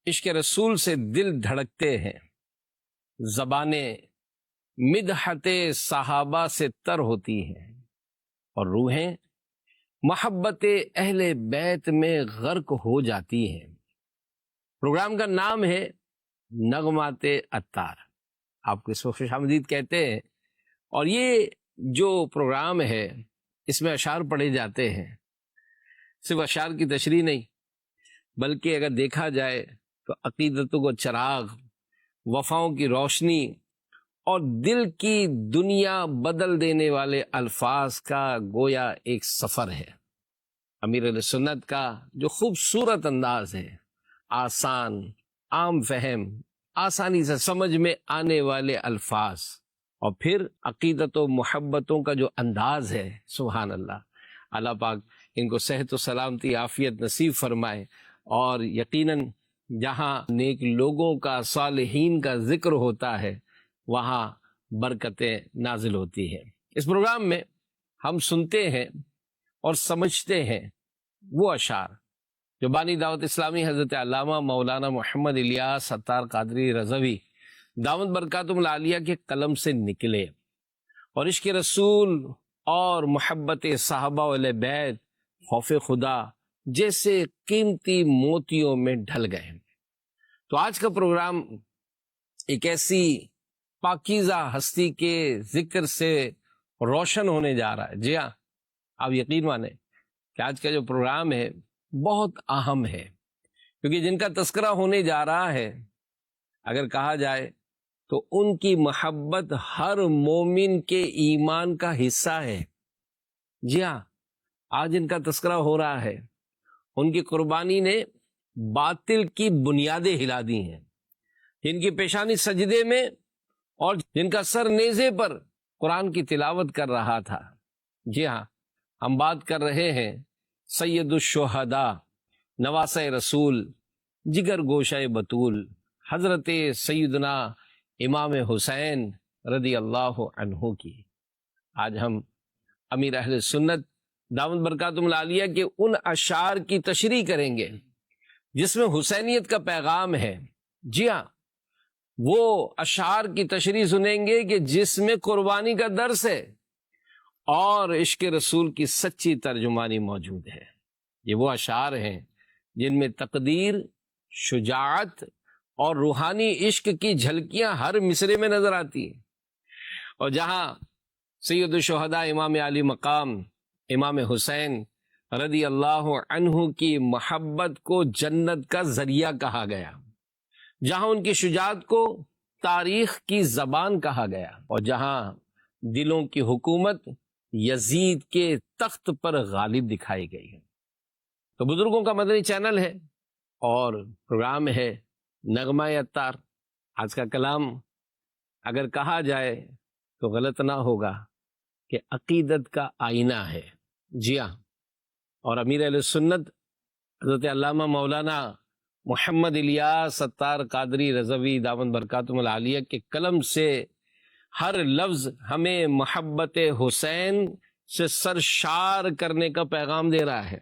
عشق رسول سے دل دھڑکتے ہیں، زبانیں مدحت صحابہ سے تر ہوتی ہیں اور روحیں محبت اہل بیت میں غرق ہو جاتی ہیں۔ پروگرام کا نام ہے نغمات عطار، آپ کو اس کو خوش آمدید کہتے ہیں، اور یہ جو پروگرام ہے اس میں اشعار پڑھے جاتے ہیں۔ صرف اشعار کی تشریح نہیں، بلکہ اگر دیکھا جائے تو عقیدتوں کو چراغ، وفاؤں کی روشنی اور دل کی دنیا بدل دینے والے الفاظ کا گویا ایک سفر ہے۔ امیر اہل سنت کا جو خوبصورت انداز ہے، آسان، عام فہم، آسانی سے سمجھ میں آنے والے الفاظ، اور پھر عقیدت و محبتوں کا جو انداز ہے، سبحان اللہ، اللہ پاک ان کو صحت و سلامتی، عافیت نصیب فرمائے، اور یقیناً جہاں نیک لوگوں کا، صالحین کا ذکر ہوتا ہے وہاں برکتیں نازل ہوتی ہیں۔ اس پروگرام میں ہم سنتے ہیں اور سمجھتے ہیں وہ اشعار جو بانی دعوت اسلامی حضرت علامہ مولانا محمد الیاس عطار قادری رضوی دامت برکاتہم العالیہ کے قلم سے نکلے اور عشق رسول اور محبت صحابہ و اہل بیت، خوف خدا جیسے قیمتی موتیوں میں ڈھل گئے۔ تو آج کا پروگرام ایک ایسی پاکیزہ ہستی کے ذکر سے روشن ہونے جا رہا ہے۔ جی ہاں، آپ یقین مانیں کہ آج کا جو پروگرام ہے بہت اہم ہے، کیونکہ جن کا تذکرہ ہونے جا رہا ہے، اگر کہا جائے تو ان کی محبت ہر مومن کے ایمان کا حصہ ہے۔ جی ہاں، آج ان کا تذکرہ ہو رہا ہے، ان کی قربانی نے باطل کی بنیادیں ہلا دی ہیں، جن کی پیشانی سجدے میں اور جن کا سر نیزے پر قرآن کی تلاوت کر رہا تھا۔ جی ہاں، ہم بات کر رہے ہیں سید الشہداء، نواسہ رسول، جگر گوشہ بطول، حضرت سیدنا امام حسین رضی اللہ عنہ کی۔ آج ہم امیر اہل سنت دامت برکاتہم العالیہ کے ان اشعار کی تشریح کریں گے جس میں حسینیت کا پیغام ہے۔ جی ہاں، وہ اشعار کی تشریح سنیں گے کہ جس میں قربانی کا درس ہے اور عشق رسول کی سچی ترجمانی موجود ہے۔ یہ وہ اشعار ہیں جن میں تقدیر، شجاعت اور روحانی عشق کی جھلکیاں ہر مصرے میں نظر آتی ہیں، اور جہاں سید الشہداء امام علی مقام امام حسین رضی اللہ عنہ کی محبت کو جنت کا ذریعہ کہا گیا، جہاں ان کی شجاعت کو تاریخ کی زبان کہا گیا، اور جہاں دلوں کی حکومت یزید کے تخت پر غالب دکھائی گئی ہے۔ تو بزرگوں کا مدنی چینل ہے اور پروگرام ہے نغمہ عطار۔ آج کا کلام اگر کہا جائے تو غلط نہ ہوگا کہ عقیدت کا آئینہ ہے۔ جی ہاں، اور امیر اہل سنت حضرت علامہ مولانا محمد الیاس عطار قادری رضوی دامت برکاتہم العالیہ کے قلم سے ہر لفظ ہمیں محبت حسین سے سرشار کرنے کا پیغام دے رہا ہے،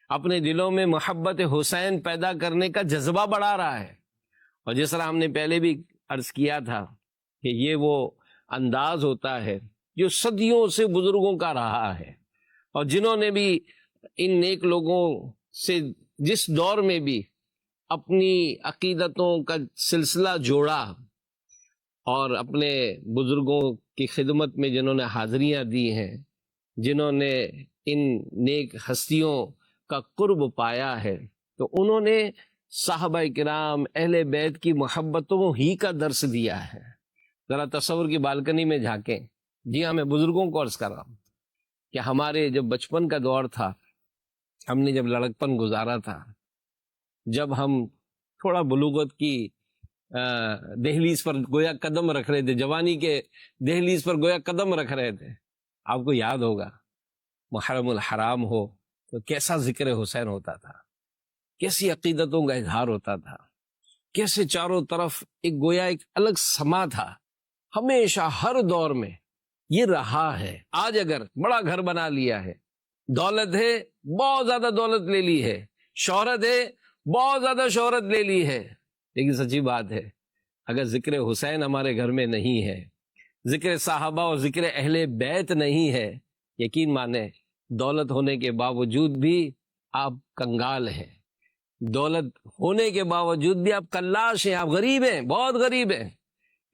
اپنے دلوں میں محبت حسین پیدا کرنے کا جذبہ بڑھا رہا ہے۔ اور جس طرح ہم نے پہلے بھی عرض کیا تھا کہ یہ وہ انداز ہوتا ہے جو صدیوں سے بزرگوں کا رہا ہے، اور جنہوں نے بھی ان نیک لوگوں سے جس دور میں بھی اپنی عقیدتوں کا سلسلہ جوڑا اور اپنے بزرگوں کی خدمت میں جنہوں نے حاضریاں دی ہیں، جنہوں نے ان نیک ہستیوں کا قرب پایا ہے، تو انہوں نے صحابہ کرام، اہل بیت کی محبتوں ہی کا درس دیا ہے۔ ذرا تصور کی بالکنی میں جھانکیں۔ جی ہاں، میں بزرگوں کو عرض کر رہا ہوں کہ ہمارے جب بچپن کا دور تھا، ہم نے جب لڑکپن گزارا تھا، جب ہم تھوڑا بلوغت کی دہلیز پر گویا قدم رکھ رہے تھے، جوانی کے دہلیز پر گویا قدم رکھ رہے تھے، آپ کو یاد ہوگا محرم الحرام ہو تو کیسا ذکر حسین ہوتا تھا، کیسی عقیدتوں کا اظہار ہوتا تھا، کیسے چاروں طرف ایک گویا ایک الگ سما تھا۔ ہمیشہ ہر دور میں یہ رہا ہے۔ آج اگر بڑا گھر بنا لیا ہے، دولت ہے، بہت زیادہ دولت لے لی ہے، شہرت ہے، بہت زیادہ شہرت لے لی ہے، لیکن سچی بات ہے اگر ذکر حسین ہمارے گھر میں نہیں ہے، ذکر صحابہ اور ذکر اہل بیت نہیں ہے، یقین مانیں دولت ہونے کے باوجود بھی آپ کنگال ہیں، دولت ہونے کے باوجود بھی آپ کلاش ہیں، آپ غریب ہیں، بہت غریب ہیں،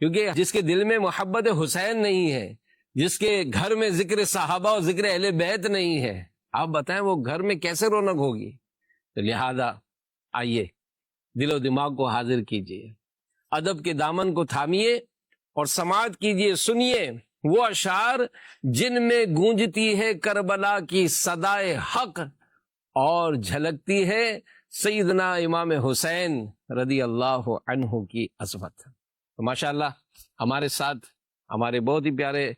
کیونکہ جس کے دل میں محبت حسین نہیں ہے، جس کے گھر میں ذکر صحابہ اور ذکر اہل بیت نہیں ہے، آپ بتائیں وہ گھر میں کیسے رونق ہوگی؟ تو لہذا آئیے دل و دماغ کو حاضر کیجیے، ادب کے دامن کو تھامیے اور سماعت کیجیے، سنیے وہ اشعار جن میں گونجتی ہے کربلا کی صدائے حق اور جھلکتی ہے سیدنا امام حسین رضی اللہ عنہ کی عظمت۔ تو ماشاءاللہ ہمارے ساتھ ہمارے بہت ہی پیارے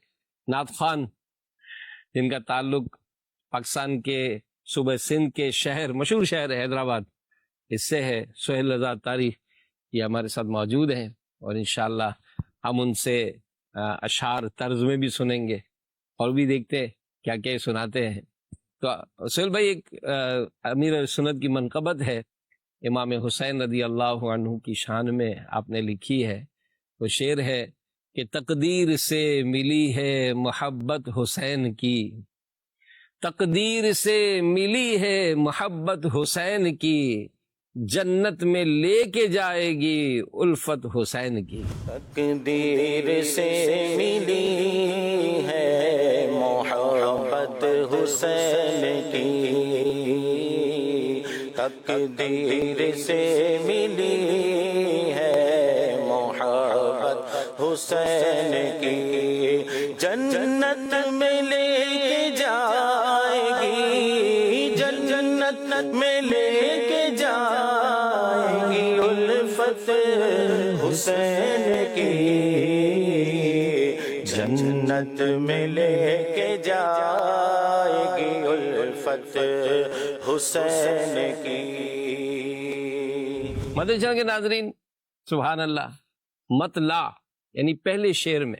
نعت خوان جن کا تعلق پاکستان کے صوبہ سندھ کے شہر، مشہور شہر ہے حیدرآباد، اس سے ہے، سہیل رضا اتاری، یہ ہمارے ساتھ موجود ہیں اور انشاءاللہ ہم ان سے اشعار طرز میں بھی سنیں گے اور بھی دیکھتے کیا کیا سناتے ہیں۔ تو سہیل بھائی، ایک امیر سنت کی منقبت ہے امام حسین رضی اللہ عنہ کی شان میں آپ نے لکھی ہے، وہ شعر ہے کہ تقدیر سے ملی ہے محبت حسین کی، تقدیر سے ملی ہے محبت حسین کی، جنت میں لے کے جائے گی الفت حسین کی۔ تقدیر سے ملی ہے محبت حسین کی، تقدیر سے ملی ہے محبت حسین کی، جنت میں لے کے جائے گی، جنت میں لے کے جائے گی الفت حسین کی، جنت میں لے کے جائے گی الفت حسین کی۔ مدنی کے ناظرین، سبحان اللہ، مطلع یعنی پہلے شعر میں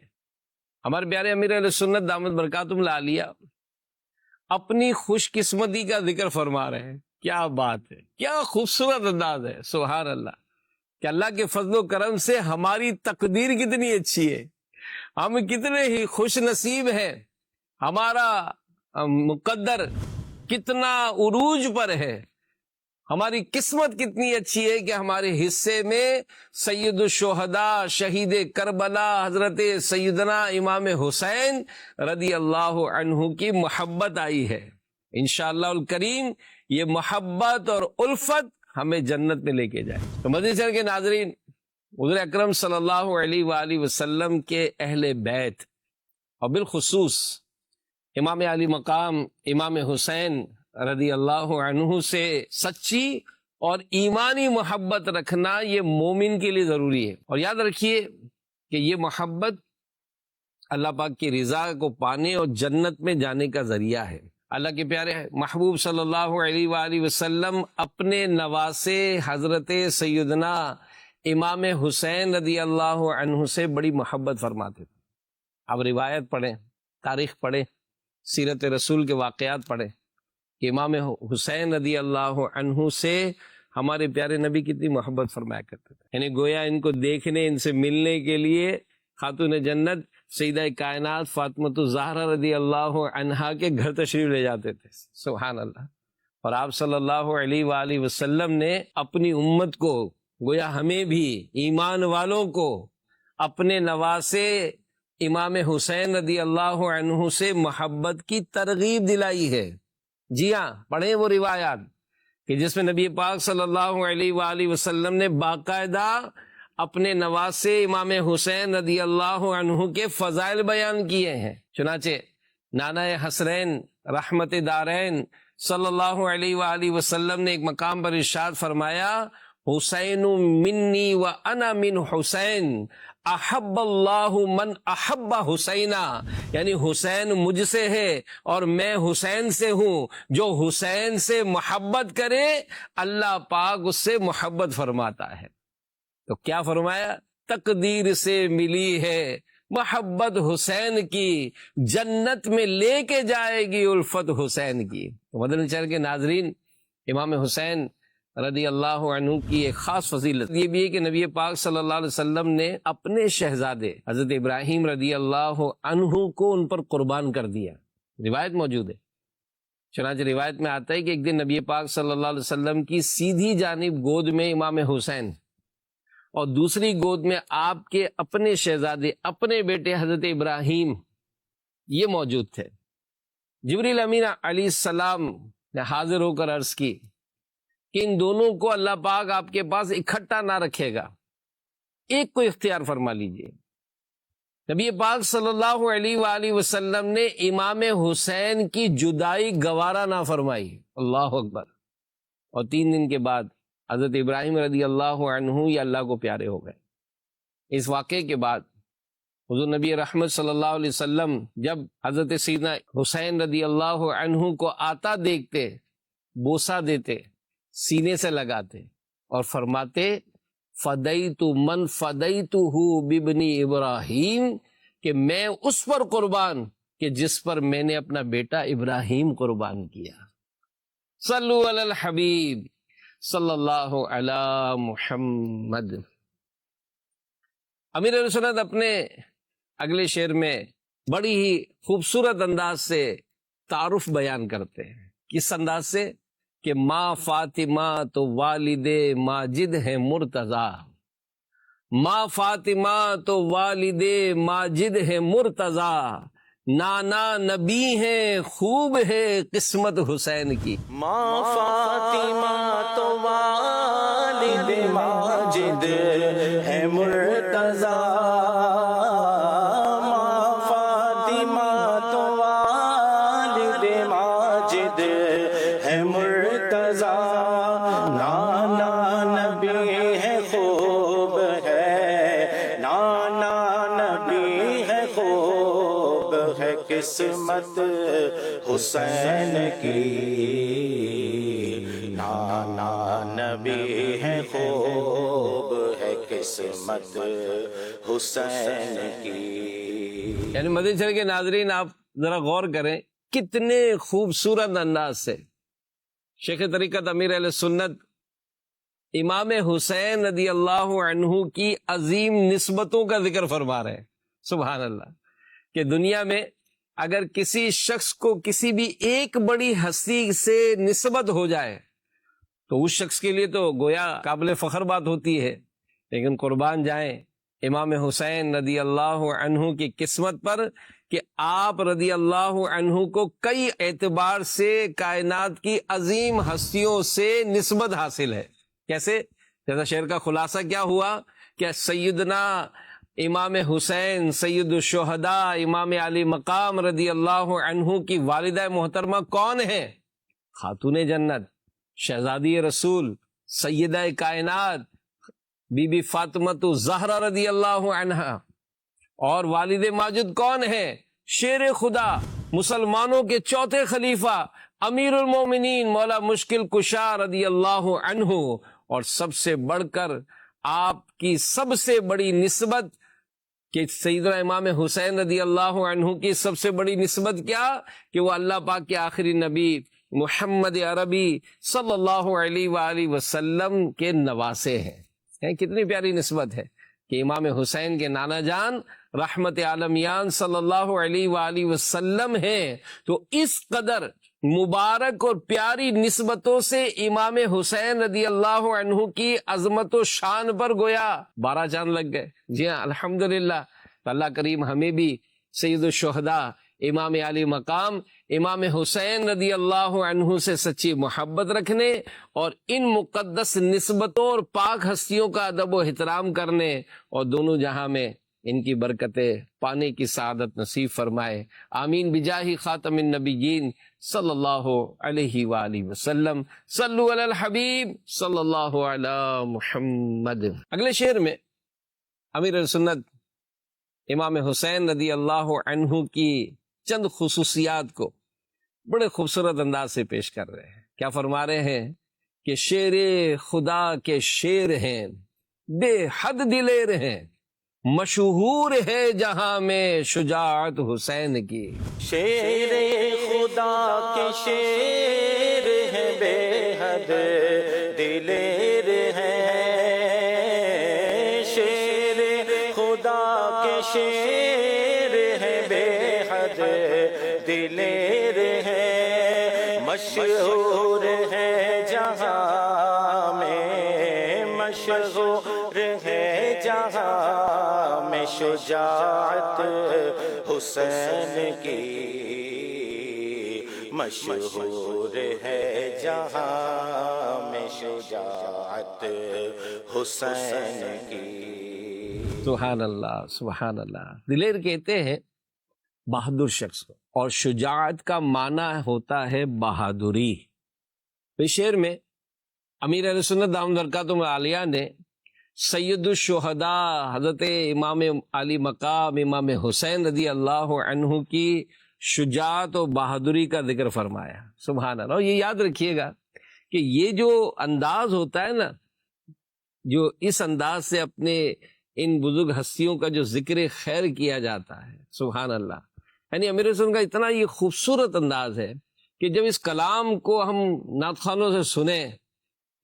ہمارے پیارے امیر اہل سنت دامت برکاتہم العالیہ اپنی خوش قسمتی کا ذکر فرما رہے ہیں۔ کیا بات ہے، کیا خوبصورت انداز ہے، سبحان اللہ، کہ اللہ کے فضل و کرم سے ہماری تقدیر کتنی اچھی ہے، ہم کتنے ہی خوش نصیب ہیں، ہمارا مقدر کتنا عروج پر ہے، ہماری قسمت کتنی اچھی ہے کہ ہمارے حصے میں سید الشہداء شہید کربلا حضرت سیدنا امام حسین رضی اللہ عنہ کی محبت آئی ہے۔ انشاءاللہ الکریم یہ محبت اور الفت ہمیں جنت میں لے کے جائے۔ تو مدنی چینل کے ناظرین، حضور اکرم صلی اللہ علیہ وآلہ وسلم کے اہل بیت اور بالخصوص امام علی مقام امام حسین رضی اللہ عنہ سے سچی اور ایمانی محبت رکھنا یہ مومن کے لیے ضروری ہے، اور یاد رکھیے کہ یہ محبت اللہ پاک کی رضا کو پانے اور جنت میں جانے کا ذریعہ ہے۔ اللہ کے پیارے محبوب صلی اللہ علیہ وآلہ وسلم اپنے نواسے حضرت سیدنا امام حسین رضی اللہ عنہ سے بڑی محبت فرماتے تھے۔ اب روایت پڑھیں، تاریخ پڑھیں، سیرت رسول کے واقعات پڑھیں کہ امام حسین رضی اللہ عنہ سے ہمارے پیارے نبی کتنی محبت فرمایا کرتے تھے، یعنی گویا ان کو دیکھنے، ان سے ملنے کے لیے خاتون جنت سیدہ کائنات فاطمۃ الزہرا رضی اللہ عنہا کے گھر تشریف لے جاتے تھے، سبحان اللہ۔ اور آپ صلی اللہ علیہ وآلہ وسلم نے اپنی امت کو، گویا ہمیں بھی ایمان والوں کو، اپنے نواسے امام حسین رضی اللہ عنہ سے محبت کی ترغیب دلائی ہے۔ جی ہاں، پڑھیں وہ روایات کہ جس میں نبی پاک صلی اللہ علیہ وآلہ وسلم نے باقاعدہ اپنے نواسے امام حسین رضی اللہ عنہ کے فضائل بیان کیے ہیں۔ چنانچہ نانا حسرین رحمت دارین صلی اللہ علیہ وآلہ وسلم نے ایک مقام پر ارشاد فرمایا، حسین منی و انا من حسین احب اللہ من احب حسینہ، یعنی حسین مجھ سے ہے اور میں حسین سے ہوں، جو حسین سے محبت کرے اللہ پاک اس سے محبت فرماتا ہے۔ تو کیا فرمایا؟ تقدیر سے ملی ہے محبت حسین کی، جنت میں لے کے جائے گی الفت حسین کی۔ تو مدنی چینل کے ناظرین، امام حسین رضی اللہ عنہ کی ایک خاص فضیلت یہ بھی ہے کہ نبی پاک صلی اللہ علیہ وسلم نے اپنے شہزادے حضرت ابراہیم رضی اللہ عنہ کو ان پر قربان کر دیا. روایت موجود ہے. چنانچہ روایت میں آتا ہے کہ ایک دن نبی پاک صلی اللہ علیہ وسلم کی سیدھی جانب گود میں امام حسین اور دوسری گود میں آپ کے اپنے شہزادے اپنے بیٹے حضرت ابراہیم یہ موجود تھے. جبریل امین علیہ السلام نے حاضر ہو کر عرض کی کہ ان دونوں کو اللہ پاک آپ کے پاس اکٹھا نہ رکھے گا، ایک کو اختیار فرما لیجئے. نبی پاک صلی اللہ علیہ وآلہ وسلم نے امام حسین کی جدائی گوارا نہ فرمائی. اللہ اکبر. اور 3 دن کے بعد حضرت ابراہیم رضی اللہ عنہ یہ اللہ کو پیارے ہو گئے. اس واقعے کے بعد حضور نبی رحمت صلی اللہ علیہ وسلم جب حضرت سیدنا حسین رضی اللہ عنہ کو آتا دیکھتے بوسہ دیتے، سینے سے لگاتے اور فرماتے فدیت من فدیتہ بابن ابراہیم، کہ میں اس پر قربان کہ جس پر میں نے اپنا بیٹا ابراہیم قربان کیا. صلو علی الحبیب صلی اللہ علی محمد. امیر اہل سنت اپنے اگلے شعر میں بڑی ہی خوبصورت انداز سے تعارف بیان کرتے ہیں. کس انداز سے؟ کہ ماں فاطمہ تو والد ماجد ہے مرتضی، ماں فاطمہ تو والد ماجد ہے مرتضی، نانا نبی ہے خوب ہے قسمت حسین کی. ماں فاطمہ تو والد ماجد ہے مرتضی، ماں فاطمہ تو والد ماجد ہے مرتضی، نانا نبی ہے خوب ہے، نانا نبی ہے خوب ہے قسمت حسین کی، نانا نبی ہے خوب ہے قسمت حسین کی. یعنی مدنی چینل کے ناظرین آپ ذرا غور کریں کتنے خوبصورت انداز سے شیخ طریقت امیر اہل سنت امام حسین رضی اللہ عنہ کی عظیم نسبتوں کا ذکر فرما رہے ہیں. سبحان اللہ. کہ دنیا میں اگر کسی شخص کو کسی بھی ایک بڑی ہستی سے نسبت ہو جائے تو اس شخص کے لیے تو گویا قابل فخر بات ہوتی ہے، لیکن قربان جائیں امام حسین رضی اللہ عنہ کی قسمت پر کہ آپ رضی اللہ عنہ کو کئی اعتبار سے کائنات کی عظیم ہستیوں سے نسبت حاصل ہے. کیسے؟ جیسا شعر کا خلاصہ کیا ہوا کہ سیدنا امام حسین سید الشہداء امام علی مقام رضی اللہ عنہ کی والدہ محترمہ کون ہے؟ خاتون جنت، شہزادی رسول، سیدہ کائنات بی بی فاطمہ الزہرا رضی اللہ عنہا. اور والد ماجد کون ہے؟ شیر خدا، مسلمانوں کے چوتھے خلیفہ امیر المومنین مولا مشکل کشا رضی اللہ عنہ. اور سب سے بڑھ کر آپ کی سب سے بڑی نسبت کہ سیدنا امام حسین رضی اللہ عنہ کی سب سے بڑی نسبت کیا؟ کہ وہ اللہ پاک کے آخری نبی محمد عربی صلی اللہ علیہ وآلہ وسلم کے نواسے ہیں. کتنی پیاری نسبت ہے کہ امام حسین کے نانا جان رحمت عالمیان صلی اللہ علیہ وآلہ وسلم ہیں. تو اس قدر مبارک اور پیاری نسبتوں سے امام حسین رضی اللہ عنہ کی عظمت و شان پر گویا 12 چاند لگ گئے. جی ہاں الحمدللہ. اللہ کریم ہمیں بھی سید الشہداء امام علی مقام امام حسین رضی اللہ عنہ سے سچی محبت رکھنے اور ان مقدس نسبتوں اور پاک ہستیوں کا ادب و احترام کرنے اور دونوں جہاں میں ان کی برکتیں پانے کی سعادت نصیب فرمائے. آمین بجاہ خاتم النبیین صلی اللہ علیہ وآلہ وسلم. صلو علی الحبیب صلی اللہ علی محمد. اگلے شعر میں امیر سنت امام حسین رضی اللہ عنہ کی چند خصوصیات کو بڑے خوبصورت انداز سے پیش کر رہے ہیں. کیا فرما رہے ہیں کہ شیر خدا کے شیر ہیں، بے حد دلیر ہیں، مشہور ہے جہاں میں شجاعت حسین کی. شیر خدا کے شیر ہے بے حد دل شیر ہے بے حد دلیر ہے مشہور ہے جہاں میں مشہور ہے جہاں میں شجاعت حسین کی مشہور ہے جہاں میں شجاعت حسین کی۔ سبحان اللہ سبحان اللہ۔ دلیر کہتے ہیں بہادر شخص کو، اور شجاعت کا معنی ہوتا ہے بہادری۔ اس شعر میں امیر اہل سنت دامت برکاتہ العالیہ نے سید الشہداء حضرت امام علی مقام امام حسین رضی اللہ عنہ کی شجاعت و بہادری کا ذکر فرمایا۔ سبحان اللہ۔ اور یہ یاد رکھیے گا کہ یہ جو انداز ہوتا ہے نا، جو اس انداز سے اپنے ان بزرگ ہستیوں کا جو ذکر خیر کیا جاتا ہے، سبحان اللہ، یعنی امیر حسن کا اتنا یہ خوبصورت انداز ہے کہ جب اس کلام کو ہم نعت خوانوں سے سنیں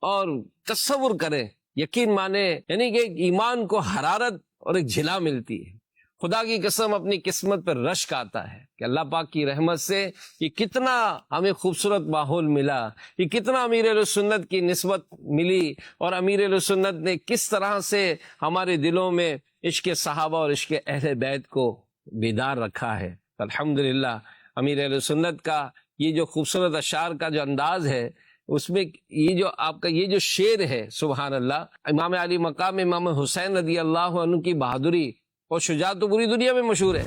اور تصور کریں، یقین مانے، یعنی کہ ایمان کو حرارت اور ایک جھلا ملتی ہے۔ خدا کی قسم اپنی قسمت پر رشک آتا ہے کہ اللہ پاک کی رحمت سے یہ کتنا ہمیں خوبصورت ماحول ملا، یہ کتنا امیر اہل سنت کی نسبت ملی، اور امیر اہل سنت نے کس طرح سے ہمارے دلوں میں عشق صحابہ اور عشق اہل بیت کو بیدار رکھا ہے۔ الحمدللہ امیر اہل سنت کا یہ جو خوبصورت اشعار کا جو انداز ہے، اس میں یہ جو آپ کا یہ جو شعر ہے، سبحان اللہ، امام علی مقام امام حسین رضی اللہ عنہ کی بہادری اور شجاعت تو پوری دنیا میں مشہور ہے،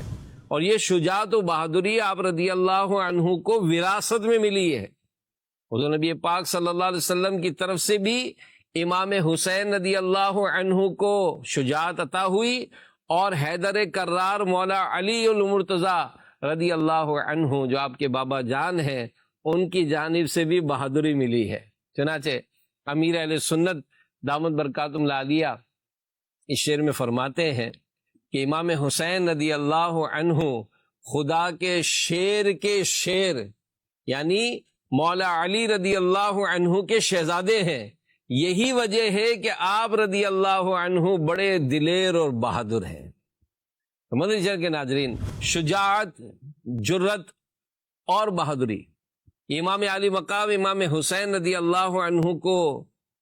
اور یہ شجاعت و بہادری آپ رضی اللہ عنہ کو وراثت میں ملی ہے۔ حضور نبی پاک صلی اللہ علیہ وسلم کی طرف سے بھی امام حسین رضی اللہ عنہ کو شجاعت عطا ہوئی، اور حیدر کرار مولا علی المرتضیٰ رضی اللہ عنہ جو آپ کے بابا جان ہیں، ان کی جانب سے بھی بہادری ملی ہے۔ چنانچہ امیر اہل سنت دامت برکاتہم العالیہ اس شعر میں فرماتے ہیں کہ امام حسین رضی اللہ عنہ خدا کے شیر یعنی مولا علی رضی اللہ عنہ کے شہزادے ہیں۔ یہی وجہ ہے کہ آپ رضی اللہ عنہ بڑے دلیر اور بہادر ہیں۔ مدنی چینل کے ناظرین، شجاعت، جرت اور بہادری امام علی مقام امام حسین رضی اللہ عنہ کو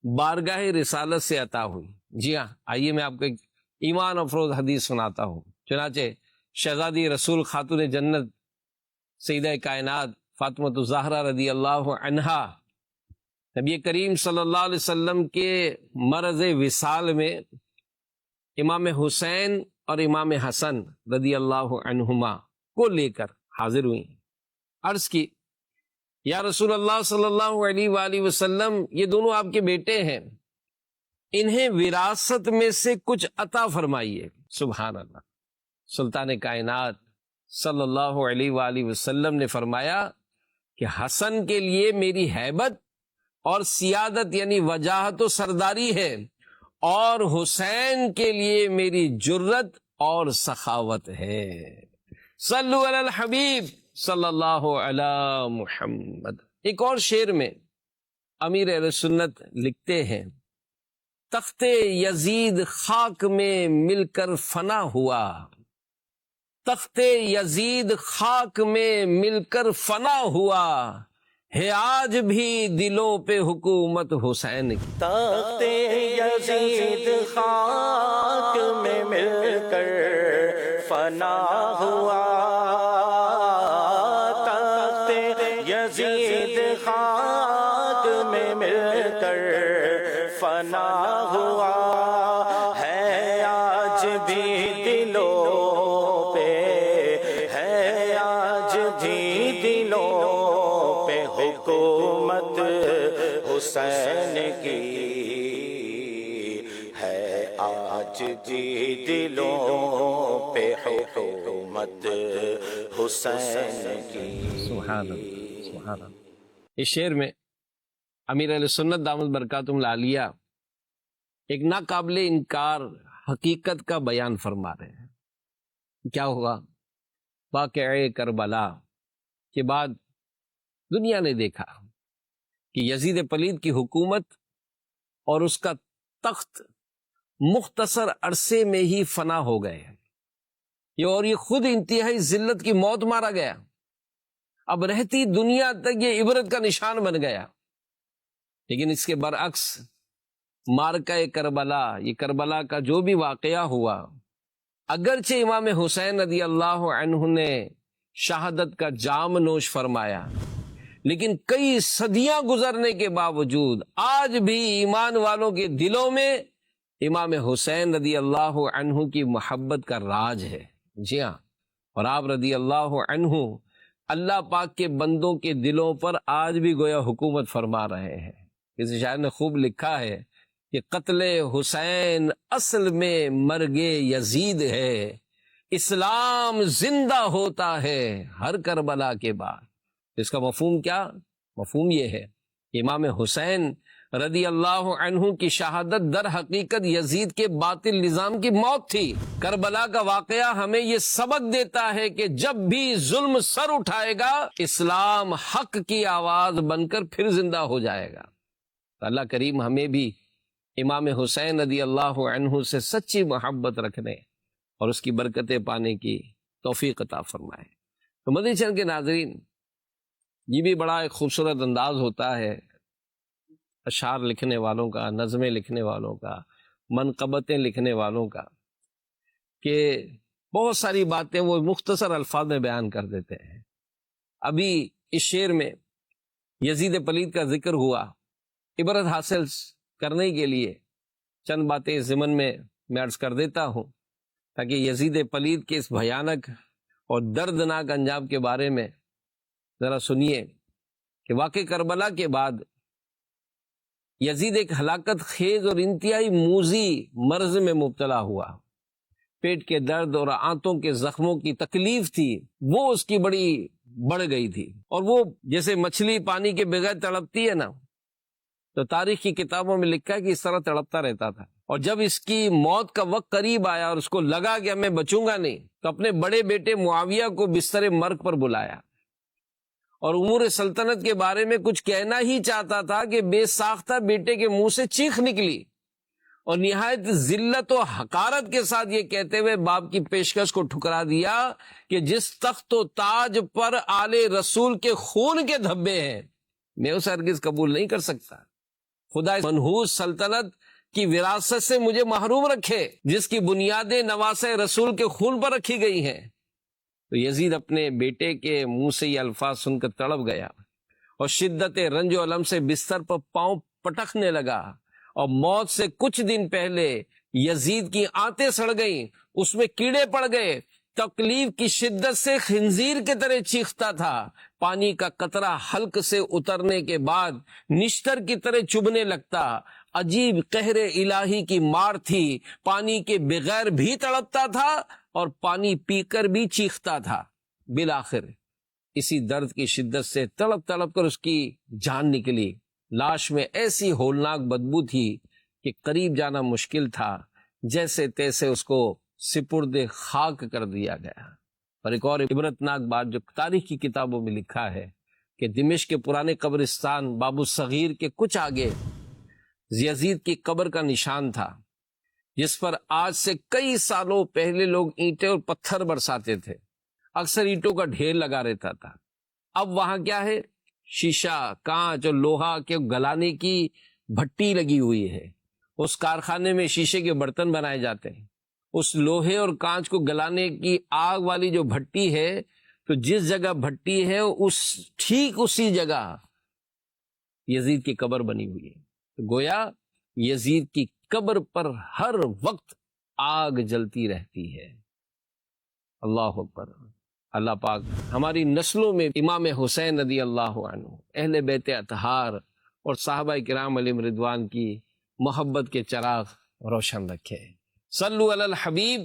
بارگاہ رسالت سے عطا ہوئی۔ جی ہاں، آئیے میں آپ کو ایک ایمان افروز حدیث سناتا ہوں۔ چنانچہ شہزادی رسول خاتون جنت سیدہ کائنات فاطمہ الزہرا رضی اللہ عنہا نبی کریم صلی اللہ علیہ وسلم کے مرض وصال میں امام حسین اور امام حسن رضی اللہ عنہما کو لے کر حاضر ہوئی۔ عرض کی، یا رسول اللہ صلی اللہ علیہ وآلہ وسلم، یہ دونوں آپ کے بیٹے ہیں، انہیں وراثت میں سے کچھ عطا فرمائیے۔ سبحان اللہ۔ سلطان کائنات صلی اللہ علیہ وآلہ وسلم نے فرمایا کہ حسن کے لیے میری ہیبت اور سیادت یعنی وجاہت و سرداری ہے، اور حسین کے لیے میری جرت اور سخاوت ہے۔ صلو علی الحبیب صلی اللہ علی محمد۔ ایک اور شعر میں امیر اہل سنت لکھتے ہیں، تخت یزید خاک میں مل کر فنا ہوا، تخت یزید خاک میں مل کر فنا ہوا، ہے آج بھی دلوں پہ حکومت حسین کی۔ تخت یزید خاک میں مل کر فنا ہوا، تخت یزید خاک میں مل کر فنا ہوا، ہے آج بھی دلوں پہ، ہے آج بھی دلوں پہ حکومت حسین کی، ہے آج بھی دلوں پہ حکومت حسین کی۔ سبحان اللہ سبحان اللہ۔ اس شعر میں امیر اہل سنت دامت برکاتہم العالیہ ایک ناقابل انکار حقیقت کا بیان فرما رہے ہیں۔ کیا ہوا؟ واقعہ کربلا کے بعد دنیا نے دیکھا کہ یزید پلید کی حکومت اور اس کا تخت مختصر عرصے میں ہی فنا ہو گئے، یہ خود انتہائی ذلت کی موت مارا گیا، اب رہتی دنیا تک یہ عبرت کا نشان بن گیا۔ لیکن اس کے برعکس مارکہ کربلا، یہ کربلا کا جو بھی واقعہ ہوا، اگرچہ امام حسین رضی اللہ عنہ نے شہادت کا جام نوش فرمایا، لیکن کئی صدیاں گزرنے کے باوجود آج بھی ایمان والوں کے دلوں میں امام حسین رضی اللہ عنہ کی محبت کا راج ہے۔ جی ہاں، اور آپ رضی اللہ عنہ اللہ پاک کے بندوں کے دلوں پر آج بھی گویا حکومت فرما رہے ہیں۔ کسی شاعر نے خوب لکھا ہے کہ قتل حسین اصل میں مرگ یزید ہے، اسلام زندہ ہوتا ہے ہر کربلا کے بعد۔ اس کا مفہوم کیا؟ مفہوم یہ ہے کہ امام حسین رضی اللہ عنہ کی شہادت در حقیقت یزید کے باطل نظام کی موت تھی۔ کربلا کا واقعہ ہمیں یہ سبق دیتا ہے کہ جب بھی ظلم سر اٹھائے گا، اسلام حق کی آواز بن کر پھر زندہ ہو جائے گا۔ اللہ کریم ہمیں بھی امام حسین رضی اللہ عنہ سے سچی محبت رکھنے اور اس کی برکتیں پانے کی توفیق عطا فرمائے۔ تو مدنی چینل کے ناظرین، یہ بھی بڑا ایک خوبصورت انداز ہوتا ہے اشعار لکھنے والوں کا، نظمیں لکھنے والوں کا، منقبتیں لکھنے والوں کا، کہ بہت ساری باتیں وہ مختصر الفاظ میں بیان کر دیتے ہیں۔ ابھی اس شعر میں یزید پلید کا ذکر ہوا، عبرت حاصل کرنے کے لیے چند باتیں ضمن میں عرض کر دیتا ہوں، تاکہ یزید پلید کے اس بھیانک اور دردناک انجام کے بارے میں ذرا سنیے کہ واقع کربلا کے بعد یزید ایک ہلاکت خیز اور انتہائی موذی مرض میں مبتلا ہوا۔ پیٹ کے درد اور آنتوں کے زخموں کی تکلیف تھی، وہ اس کی بڑی بڑھ گئی تھی، اور وہ جیسے مچھلی پانی کے بغیر تڑپتی ہے نا، تو تاریخ کی کتابوں میں لکھا ہے کہ اس طرح تڑپتا رہتا تھا۔ اور جب اس کی موت کا وقت قریب آیا اور اس کو لگا کہ میں بچوں گا نہیں، تو اپنے بڑے بیٹے معاویہ کو بستر مرگ پر بلایا اور امور سلطنت کے بارے میں کچھ کہنا ہی چاہتا تھا کہ بے ساختہ بیٹے کے منہ سے چیخ نکلی، اور نہایت ذلت و حقارت کے ساتھ یہ کہتے ہوئے باپ کی پیشکش کو ٹھکرا دیا کہ جس تخت و تاج پر آل رسول کے خون کے دھبے ہیں، میں اسے ہرگز قبول نہیں کر سکتا۔ خدا منحوس سلطنت کی وراثت سے مجھے محروم رکھے جس کی بنیادیں نواسہ رسول کے خون پر رکھی گئی ہیں۔ تو یزید اپنے بیٹے کے منہ سے یہ الفاظ سن کر تڑپ گیا اور شدت رنج و الم سے بستر پر پاؤں پٹکنے لگا، اور موت سے کچھ دن پہلے یزید کی آنتیں سڑ گئیں، اس میں کیڑے پڑ گئے، تکلیف کی شدت سے خنزیر کی طرح چیختا تھا، پانی کا قطرہ حلق سے اترنے کے بعد نشتر کی طرح چبھنے لگتا، عجیب قہر الہی کی مار تھی، پانی کے بغیر بھی تڑپتا تھا اور پانی پی کر بھی چیختا تھا۔ بالآخر اسی درد کی شدت سے تڑپ تڑپ کر اس کی جان نکلی۔ لاش میں ایسی ہولناک بدبو تھی کہ قریب جانا مشکل تھا، جیسے تیسے اس کو سپرد خاک کر دیا گیا۔ اور ایک اور عبرتناک بات جو تاریخ کی کتابوں میں لکھا ہے کہ دمشق کے پرانے قبرستان باب الصغیر کے کچھ آگے یزید کی قبر کا نشان تھا، جس پر آج سے کئی سالوں پہلے لوگ اینٹیں اور پتھر برساتے تھے، اکثر اینٹوں کا ڈھیر لگا رہتا تھا۔ اب وہاں کیا ہے؟ شیشہ، کانچ اور لوہا کے گلانے کی بھٹی لگی ہوئی ہے۔ اس کارخانے میں شیشے کے برتن بنائے جاتے ہیں۔ اس لوہے اور کانچ کو گلانے کی آگ والی جو بھٹی ہے، تو جس جگہ بھٹی ہے ٹھیک اسی جگہ یزید کی قبر بنی ہوئی ہے۔ گویا یزید کی قبر پر ہر وقت آگ جلتی رہتی ہے۔ اللہ اکبر۔ اللہ پاک ہماری نسلوں میں امام حسین رضی اللہ عنہ، اہل بیت اطہار اور صحابہ کرام علیہم رضوان کی محبت کے چراغ روشن رکھے۔ صلو علی الحبیب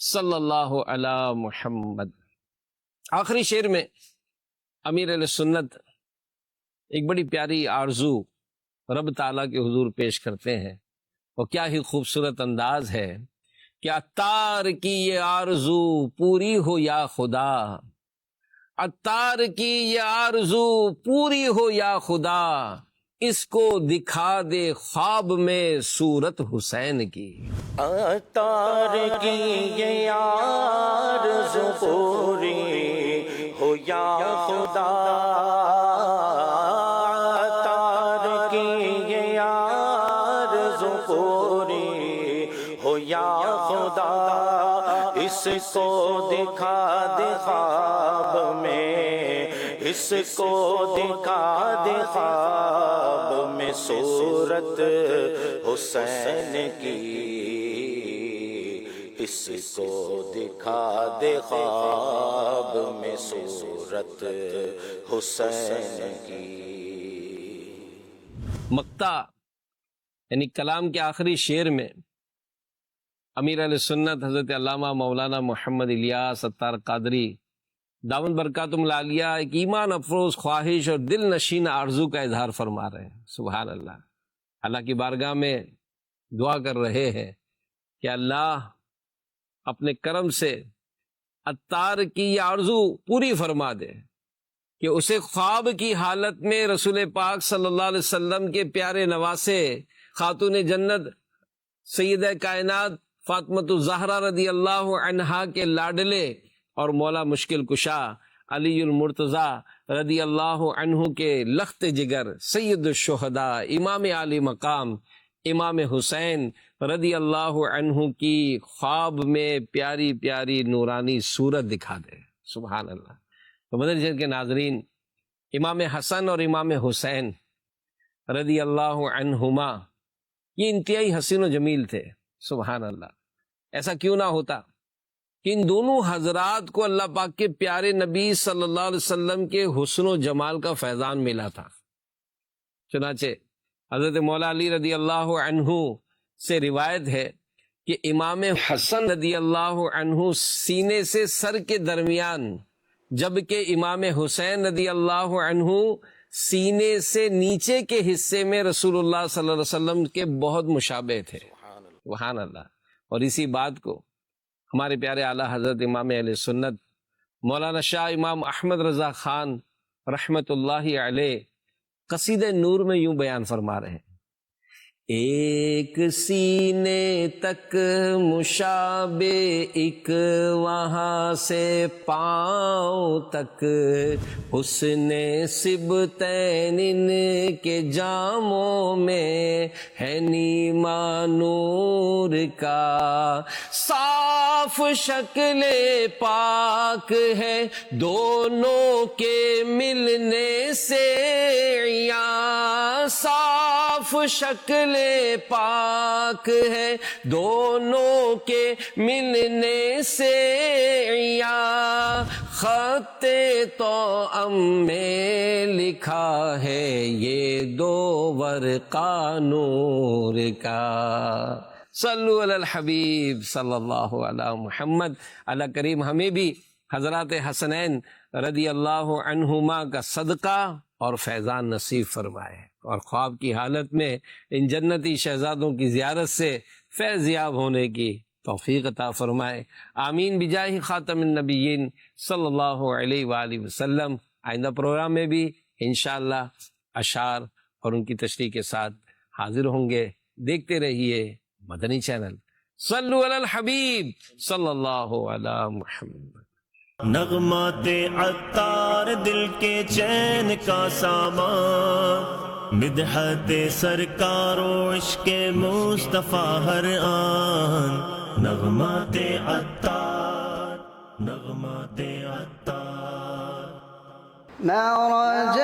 صلی اللہ علی محمد۔ آخری شعر میں امیر علیہ سنت ایک بڑی پیاری آرزو رب تعالیٰ کے حضور پیش کرتے ہیں، اور کیا ہی خوبصورت انداز ہے کہ عطار کی یہ آرزو پوری ہو یا خدا، عطار کی یہ آرزو پوری ہو یا خدا، اس کو دکھا دے خواب میں صورت حسین کی۔ عطار کی یہ آرزو پوری ہو یا خدا، عطار کی یہ آرزو پوری ہو یا خدا، اس کو دکھا دے خواب میں، اس کو دکھا دے خواب میں صورت حسین کی، اس کو دکھا دے خواب میں صورت حسین کی۔ مقطع یعنی کلام کے آخری شعر میں امیر علیہ سنت حضرت علامہ مولانا محمد الیاس اتار قادری دامن برکاتم العالیہ ایک ایمان افروز خواہش اور دل نشین آرزو کا اظہار فرما رہے ہیں۔ سبحان اللہ، اللہ کی بارگاہ میں دعا کر رہے ہیں کہ اللہ اپنے کرم سے اتار کی یہ آرزو پوری فرما دے کہ اسے خواب کی حالت میں رسول پاک صلی اللہ علیہ وسلم کے پیارے نواسے خاتون جنت سیدہ کائنات فاطمۃ الزہرا رضی اللہ عنہا کے لاڈلے اور مولا مشکل کشا علی المرتضیٰ رضی اللہ عنہ کے لخت جگر سید الشہداء امام عالی مقام امام حسین رضی اللہ عنہ کی خواب میں پیاری پیاری نورانی صورت دکھا دے۔ سبحان اللہ۔ تو مدنی چینل کے ناظرین، امام حسن اور امام حسین رضی اللہ عنہما یہ انتہائی حسین و جمیل تھے۔ سبحان اللہ۔ ایسا کیوں نہ ہوتا کہ ان دونوں حضرات کو اللہ پاک کے پیارے نبی صلی اللہ علیہ وسلم کے حسن و جمال کا فیضان ملا تھا۔ چنانچہ حضرت مولا علی رضی اللہ عنہ سے روایت ہے کہ امام حسن رضی اللہ عنہ سینے سے سر کے درمیان، جبکہ امام حسین رضی اللہ عنہ سینے سے نیچے کے حصے میں رسول اللہ صلی اللہ علیہ وسلم کے بہت مشابہ تھے۔ سبحان اللہ۔ اور اسی بات کو ہمارے پیارے اعلیٰ حضرت امام اہل سنت مولانا شاہ امام احمد رضا خان رحمت اللہ علیہ قصیدہ نور میں یوں بیان فرما رہے ہیں: ایک سینے تک مشابہ، ایک وہاں سے پاؤں تک، حسن سبتین ان کے جاموں میں ہے نیما نور کا، صاف شکل پاک ہے دونوں کے ملنے سے عیاں، صاف شکل پاک ہے دونوں کے ملنے سے عیاں، خط توأم میں لکھا ہے یہ دو ورقہ نور کا۔ صلو علی الحبیب صلی اللہ علی محمد۔ اللہ کریم ہمیں بھی حضرات حسنین رضی اللہ عنہما کا صدقہ اور فیضان نصیب فرمائے، اور خواب کی حالت میں ان جنتی شہزادوں کی زیارت سے فیض یاب ہونے کی توفیق عطا فرمائے۔ آمین بجاہ خاتم النبیین صلی اللہ علیہ وآلہ وسلم۔ آئندہ پروگرام میں بھی انشاءاللہ اشعار اور ان کی تشریح کے ساتھ حاضر ہوں گے۔ دیکھتے رہیے مدنی چینل۔ صلو علی الحبیب صلی اللہ علی محمد۔ نغمات عطار دل کے چین کا سامان، مدحت سرکار و عشق مصطفیٰ ہر آن، نغمات عطار، نغمات عطار۔ مرج